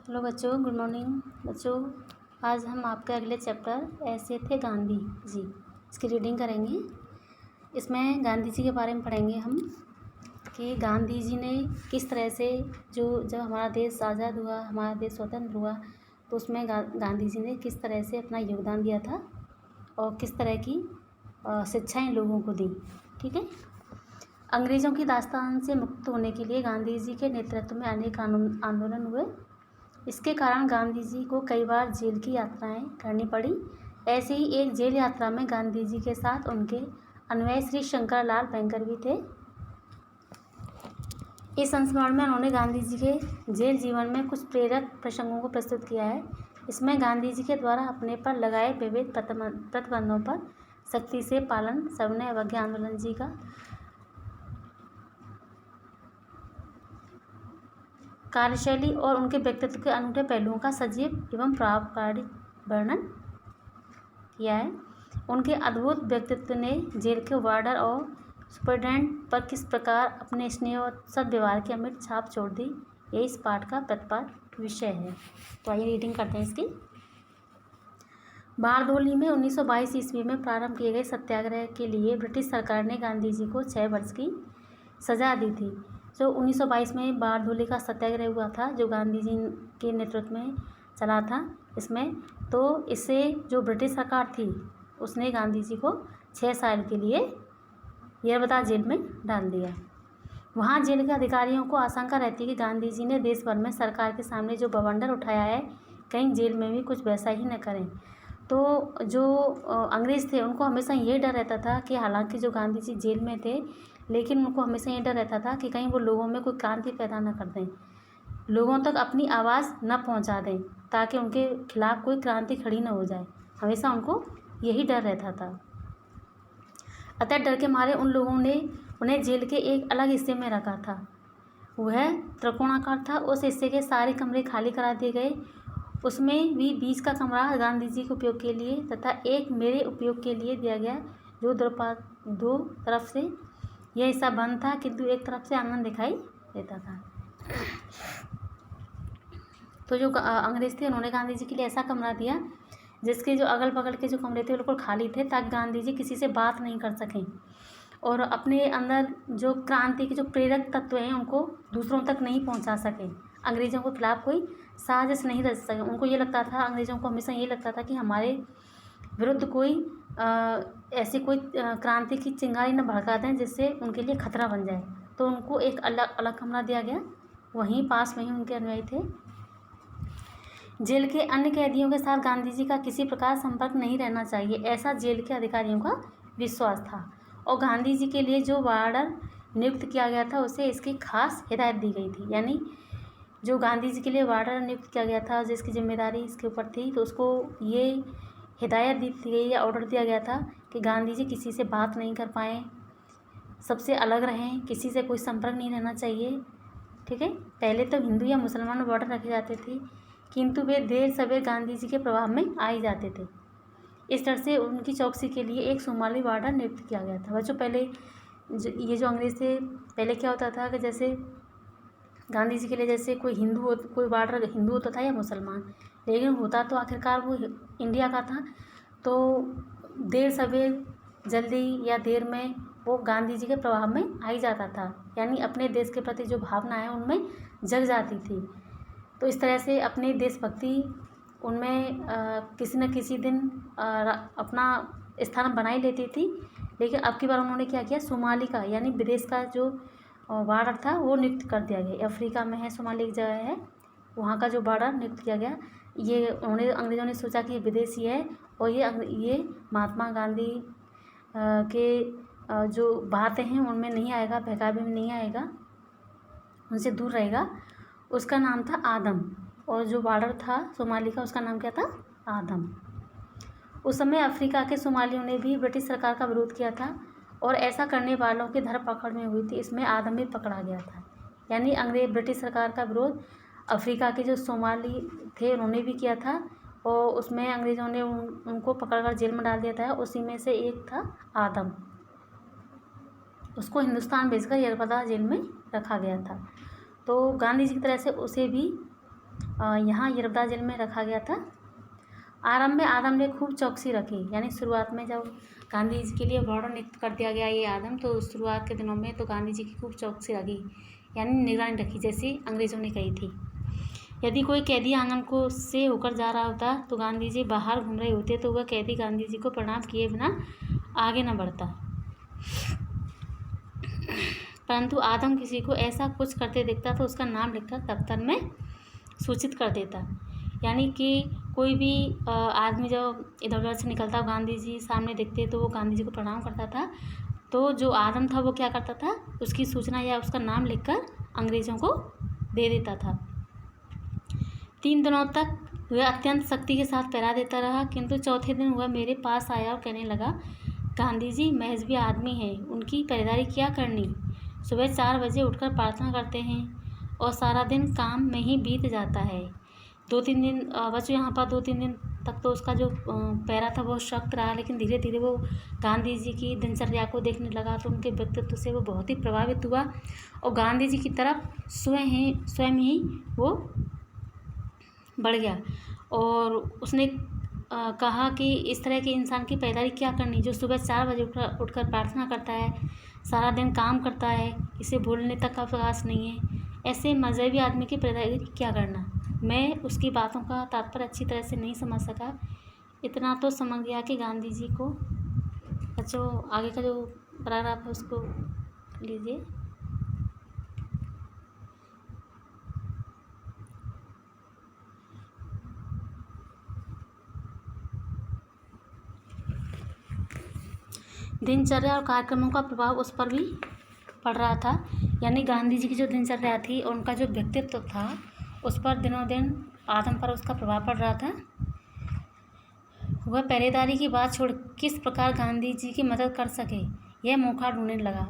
Hello बच्चों, good morning बच्चों। आज हम आपके अगले चैप्टर ऐसे थे गांधी जी, इसकी रीडिंग करेंगे। इसमें गांधी जी के बारे में पढ़ेंगे हम कि गांधी जी ने किस तरह से जब हमारा देश आज़ाद हुआ, हमारा देश स्वतंत्र हुआ, तो उसमें गांधी जी ने किस तरह से अपना योगदान दिया था और किस तरह की शिक्षाएँ लोगों को दी। ठीक है। अंग्रेज़ों की दास्तान से मुक्त होने के लिए गांधी जी के नेतृत्व में अनेक आंदोलन हुए। इसके कारण गांधी जी को कई बार जेल की यात्राएं करनी पड़ी। ऐसे ही एक जेल यात्रा में गांधी जी के साथ उनके अनुयायी श्री शंकर लाल बैंकर भी थे। इस संस्मरण में उन्होंने गांधी जी के जेल जीवन में कुछ प्रेरक प्रसंगों को प्रस्तुत किया है। इसमें गांधी जी के द्वारा अपने पर लगाए विविध प्रतिबंधों पर सख्ती से पालन, सविनय अवज्ञा आंदोलन जी का कार्यशैली और उनके व्यक्तित्व के अनूठे पहलुओं का सजीव एवं प्रभावकारी वर्णन किया है। उनके अद्भुत व्यक्तित्व ने जेल के वार्डर और सुपरिटेंडेंट पर किस प्रकार अपने स्नेह और सद्व्यवहार की अमिट छाप छोड़ दी, ये इस पाठ का प्रतिपाद्य विषय है। तो आइए रीडिंग करते हैं इसकी। बारदोली में 1922 ईस्वी में प्रारंभ किए गए सत्याग्रह के लिए ब्रिटिश सरकार ने गांधी जी को 6 वर्ष की सजा दी थी। जो 1922 में बारदोली का सत्याग्रह हुआ था, जो गांधी जी के नेतृत्व में चला था इसमें, तो इससे जो ब्रिटिश सरकार थी उसने गांधी जी को 6 साल के लिए यरबदा जेल में डाल दिया। वहाँ जेल के अधिकारियों को आशंका रहती कि गांधी जी ने देश भर में सरकार के सामने जो बवंडर उठाया है, कहीं जेल में भी कुछ वैसा ही न करें। तो जो अंग्रेज़ थे उनको हमेशा ये डर रहता था कि हालांकि जो गांधी जी जेल में थे, लेकिन उनको हमेशा ये डर रहता था कि कहीं वो लोगों में कोई क्रांति पैदा न कर दें, लोगों तक अपनी आवाज़ न पहुंचा दें, ताकि उनके खिलाफ़ कोई क्रांति खड़ी न हो जाए। हमेशा उनको यही डर रहता था। अतः डर के मारे उन लोगों ने उन्हें जेल के एक अलग हिस्से में रखा था। वह त्रिकोणाकार था। उस हिस्से के सारे कमरे खाली करा दिए गए। उसमें भी बीच का कमरा गांधी जी के उपयोग के लिए तथा एक मेरे उपयोग के लिए दिया गया, जो दो तरफ से यह हिस्सा बंद था, किंतु एक तरफ से आंगन दिखाई देता था। तो जो अंग्रेज़ थे उन्होंने गांधी जी के लिए ऐसा कमरा दिया जिसके जो अगल बगल के जो कमरे थे बिल्कुल खाली थे, ताकि गांधी जी किसी से बात नहीं कर सकें और अपने अंदर जो क्रांति के जो प्रेरक तत्व हैं उनको दूसरों तक नहीं पहुंचा सकें, अंग्रेज़ों के खिलाफ़ कोई साजिश नहीं रच सके। उनको ये लगता था, अंग्रेज़ों को हमेशा ये लगता था कि हमारे विरुद्ध कोई ऐसी कोई क्रांति की चिंगारी न भड़का दें जिससे उनके लिए खतरा बन जाए। तो उनको एक अलग अलग कमरा दिया गया, वहीं पास में ही उनके अनुयायी थे। जेल के अन्य कैदियों के साथ गांधी जी का किसी प्रकार संपर्क नहीं रहना चाहिए, ऐसा जेल के अधिकारियों का विश्वास था। और गांधी जी के लिए जो वार्डर नियुक्त किया गया था उसे इसकी खास हिदायत दी गई थी। यानी जो गांधी जी के लिए वार्डर नियुक्त किया गया था, जिसकी जिम्मेदारी इसके ऊपर थी, तो उसको ये हिदायत दी गई या ऑर्डर दिया गया था कि गांधी जी किसी से बात नहीं कर पाएँ, सबसे अलग रहें, किसी से कोई संपर्क नहीं रहना चाहिए। ठीक है। पहले तो हिंदू या मुसलमान वार्डर रखे जाते थे, किंतु वे देर सवेर गांधी जी के प्रभाव में आ ही जाते थे। इस तरह से उनकी चौकसी के लिए एक सोमाली वार्डर नियुक्त किया गया था। बच्चों, पहले ये जो अंग्रेज़ थे, पहले क्या होता था कि जैसे गांधी जी के लिए जैसे कोई वार्डर हिंदू होता था या मुसलमान, लेकिन होता तो आखिरकार वो इंडिया का था। तो देर सवेर, जल्दी या देर में वो गांधी जी के प्रभाव में आ ही जाता था, यानी अपने देश के प्रति जो भावना है उनमें जग जाती थी। तो इस तरह से अपनी देशभक्ति उनमें किसी न किसी दिन अपना स्थान बना ही लेती थी। लेकिन अब की बार उन्होंने क्या किया, सोमाली का यानी विदेश का जो वार्डर था वो नियुक्त कर दिया गया। अफ्रीका में है, सोमाली एक जगह है, वहाँ का जो वार्डर नियुक्त किया गया। ये अंग्रेज़ों ने सोचा कि ये विदेशी है और ये महात्मा गांधी के जो बातें हैं उनमें नहीं आएगा, बहकावे में नहीं आएगा, उनसे दूर रहेगा। उसका नाम था आदम, और जो वार्डर था सोमाली का उसका नाम क्या था, आदम। उस समय अफ्रीका के सोमालियों ने भी ब्रिटिश सरकार का विरोध किया था और ऐसा करने वालों की धरपकड़ में हुई थी। इसमें आदम भी पकड़ा गया था। यानी ब्रिटिश सरकार का विरोध अफ्रीका के जो सोमाली थे उन्होंने भी किया था और उसमें अंग्रेज़ों ने उनको पकड़कर जेल में डाल दिया था। उसी में से एक था आदम, उसको हिंदुस्तान भेजकर यरबदा जेल में रखा गया था। तो गांधी जी की तरह से उसे भी यहाँ यरबदा जेल में रखा गया था। आरंभ में आदम ने खूब चौकसी रखी, यानी शुरुआत में जब गांधी जी के लिए वार्डन नियुक्त कर दिया गया ये आदम, तो शुरुआत के दिनों में तो गांधी जी की खूब चौकसी रखी, यानी निगरानी रखी, जैसे अंग्रेज़ों ने कही थी। यदि कोई कैदी आंगन को से होकर जा रहा होता तो गांधी जी बाहर घूम रहे होते तो वह कैदी गांधी जी को प्रणाम किए बिना आगे न बढ़ता। परंतु आदम किसी को ऐसा कुछ करते देखता तो उसका नाम लिखकर दफ्तर में सूचित कर देता। यानी कि कोई भी आदमी जब इधर उधर से निकलता, गांधी जी सामने दिखते तो वो गांधी जी को प्रणाम करता था। तो जो आदम था वो क्या करता था, उसकी सूचना या उसका नाम लिखकर अंग्रेज़ों को दे देता था। 3 दिनों तक वह अत्यंत सख्ती के साथ पहरा देता रहा, किंतु चौथे दिन वह मेरे पास आया और कहने लगा, गांधी जी महज भी आदमी हैं, उनकी पहरेदारी क्या करनी। सुबह 4 बजे उठकर प्रार्थना करते हैं और सारा दिन काम में ही बीत जाता है। 2-3 दिन बच्चों यहाँ पर 2-3 दिन तक तो उसका जो पहरा था बहुत सख्त रहा, लेकिन धीरे धीरे वो गांधी जी की दिनचर्या को देखने लगा तो उनके व्यक्तित्व से वो बहुत ही प्रभावित हुआ और गांधी जी की तरफ स्वयं ही वो बढ़ गया। और उसने कहा कि इस तरह के इंसान की पहरेदारी क्या करनी, जो सुबह 4 बजे उठकर प्रार्थना करता है, सारा दिन काम करता है, इसे भूलने तक का अवकाश नहीं है। ऐसे मजहबी आदमी की पहरेदारी क्या करना। मैं उसकी बातों का तात्पर्य अच्छी तरह से नहीं समझ सका, इतना तो समझ गया कि गांधी जी को, बच्चों आगे का जो पैराग्राफ है उसको लीजिए। दिनचर्या और कार्यक्रमों का प्रभाव उस पर भी पड़ रहा था, यानी गांधी जी की जो दिनचर्या थी और उनका जो व्यक्तित्व था उस पर दिनों दिन आदम पर उसका प्रभाव पड़ रहा था। वह पहरेदारी की बात छोड़ किस प्रकार गांधी जी की मदद कर सके यह मौका ढूंढने लगा।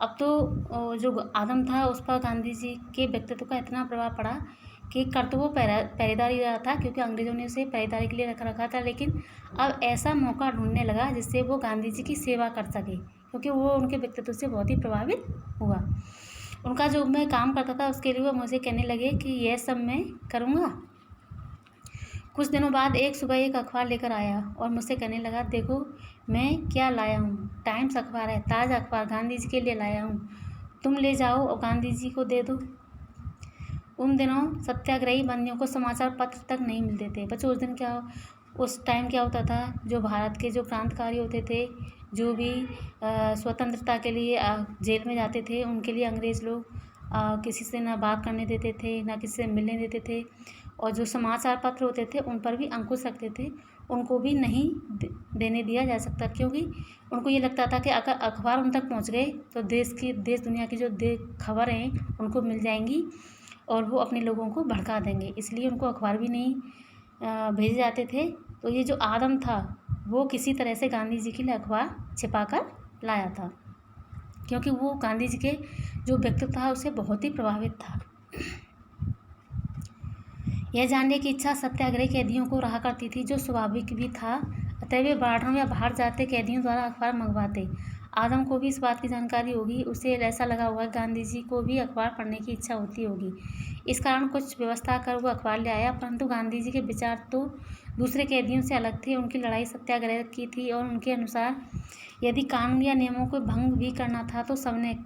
अब तो जो आदम था उस पर गांधी जी के व्यक्तित्व का इतना प्रभाव पड़ा कि कर तो वो पहरेदारी रहा था, क्योंकि अंग्रेज़ों ने उसे पहरेदारी के लिए रखा था, लेकिन अब ऐसा मौका ढूंढने लगा जिससे वो गांधी जी की सेवा कर सके, क्योंकि वो उनके व्यक्तित्व से बहुत ही प्रभावित हुआ। उनका जो मैं काम करता था उसके लिए वो मुझे कहने लगे कि यह सब मैं करूँगा। कुछ दिनों बाद एक सुबह एक अखबार लेकर आया और मुझसे कहने लगा, देखो मैं क्या लाया हूँ, टाइम्स अखबार है, ताज़ा अखबार, गांधी जी के लिए लाया हूँ, तुम ले जाओ और गांधी जी को दे दो। उन दिनों सत्याग्रही बंदियों को समाचार पत्र तक नहीं मिलते थे। बच्चों उस टाइम क्या होता था, जो भारत के जो क्रांतिकारी होते थे, जो भी स्वतंत्रता के लिए जेल में जाते थे, उनके लिए अंग्रेज़ लोग किसी से ना बात करने देते थे, ना किसी से मिलने देते थे, और जो समाचार पत्र होते थे उन पर भी अंकुश रखते थे, उनको भी नहीं देने दिया जा सकता, क्योंकि उनको ये लगता था कि अगर अखबार उन तक पहुंच गए तो देश दुनिया की जो खबरें हैं उनको मिल जाएंगी और वो अपने लोगों को भड़का देंगे, इसलिए उनको अखबार भी नहीं भेजे जाते थे। तो ये जो आदम था वो किसी तरह से गांधी जी के लिए अखबार छिपा कर लाया था, क्योंकि वो गांधी जी के जो व्यक्तित्व था उससे बहुत ही प्रभावित था। यह जानने की इच्छा सत्याग्रही कैदियों को रहा करती थी, जो स्वाभाविक भी था, अतः वे बार्डरों या बाहर जाते कैदियों द्वारा अखबार मंगवाते। आदम को भी इस बात की जानकारी होगी, उसे ऐसा लगा होगा गांधी जी को भी अखबार पढ़ने की इच्छा होती होगी, इस कारण कुछ व्यवस्था कर वो अखबार ले आया। परंतु गांधी जी के विचार तो दूसरे कैदियों से अलग थे। उनकी लड़ाई सत्याग्रह की थी और उनके अनुसार यदि कानून या नियमों को भंग भी करना था तो सबने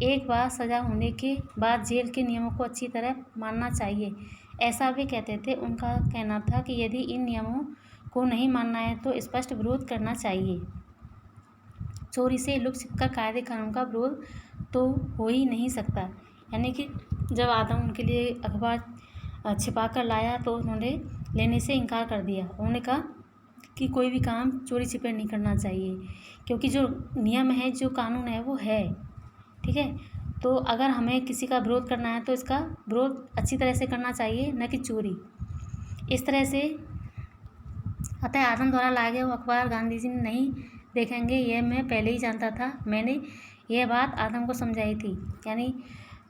एक बार सज़ा होने के बाद जेल के नियमों को अच्छी तरह मानना चाहिए, ऐसा वे कहते थे। उनका कहना था कि यदि इन नियमों को नहीं मानना है तो स्पष्ट विरोध करना चाहिए। चोरी से लुक छिपकर कायदे कानून का विरोध तो हो ही नहीं सकता। यानी कि जब आदम उनके लिए अखबार छिपा कर लाया तो उन्होंने लेने से इनकार कर दिया। उन्होंने कहा कि कोई भी काम चोरी छिपे नहीं करना चाहिए, क्योंकि जो नियम है, जो कानून है वो है, ठीक है। तो अगर हमें किसी का विरोध करना है तो इसका विरोध अच्छी तरह से करना चाहिए, न कि चोरी। इस तरह से अतः आदम द्वारा लाया गया वो अखबार गांधी जी ने नहीं देखेंगे, यह मैं पहले ही जानता था। मैंने यह बात आदम को समझाई थी, यानी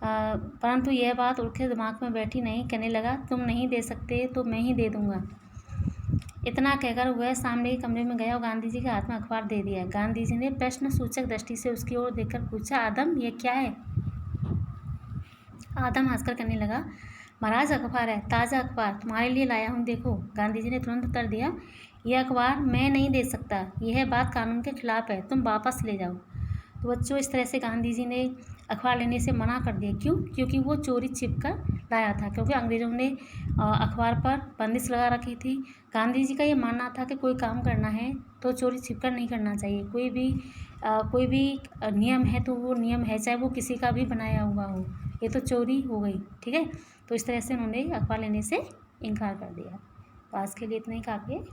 परंतु यह बात उनके दिमाग में बैठी नहीं। कहने लगा, तुम नहीं दे सकते तो मैं ही दे दूँगा। इतना कहकर वह सामने के कमरे में गया और गांधी जी के हाथ में अखबार दे दिया। गांधी जी ने प्रश्न सूचक दृष्टि से उसकी ओर देखकर पूछा, आदम ये क्या है। आदम हंसकर कहने लगा, महाराज अखबार है, ताज़ा अखबार तुम्हारे लिए लाया हूँ देखो। गांधी जी ने तुरंत उत्तर दिया, यह अखबार मैं नहीं दे सकता, यह बात कानून के खिलाफ है, तुम वापस ले जाओ। तो बच्चों इस तरह से गांधी जी ने अखबार लेने से मना कर दिया। क्यों? क्योंकि वो चोरी छिप कर लाया था, क्योंकि अंग्रेज़ों ने अखबार पर बंदिश लगा रखी थी। गांधी जी का ये मानना था कि कोई काम करना है तो चोरी छिप कर नहीं करना चाहिए। कोई भी नियम है तो वो नियम है, चाहे वो किसी का भी बनाया हुआ हो, ये तो चोरी हो गई। ठीक है, तो इस तरह से उन्होंने अखबार लेने से इनकार कर दिया। तो आज के लिए इतना ही काफ़ी है।